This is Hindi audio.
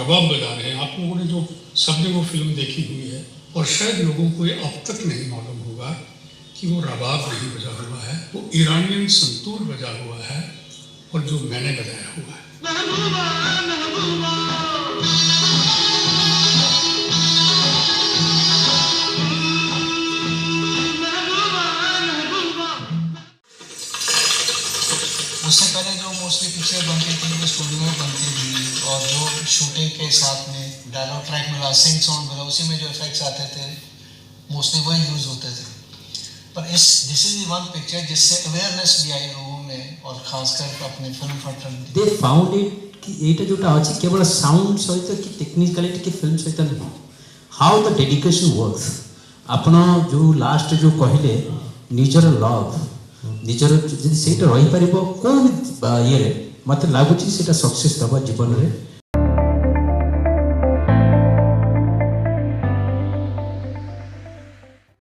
रबाब बजा रहे हैं। आप लोगों ने जो सबने वो फिल्म देखी हुई है, और शायद लोगों को ये अब तक नहीं मालूम होगा कि वो रबाब नहीं बजा हुआ है, वो ईरानियन संतूर बजा हुआ है, और जो मैंने बजाया हुआ है। महबूबा, महबूबा। उससे पहले जो मोस्टली पिक्चर बनती थी वो स्टूडियो में बनती थी, और जो शूटिंग के साथ में डायलॉग ट्रैक मिला, सिंग साउंड मिला, उसी में जो इफेक्ट्स आते थे मोस्टली वही यूज़ होते थे। पर दिस इज वन पिक्चर जिससे अवेयरनेस भी आई लोगों में, और खासकर अपने film factory they found it कि एटा जोटा अछि केवल साउंड सहित कि टेक्निकलिटी की फिल्म सहित नहीं, हाउ द डेडिकेशन वर्क्स। आपण जो लास्ट जो कहले निजर लव, निजर जदि सेटा रही परिबो को ये मते लागुची सेटा सक्सेस दबा जीवन रे।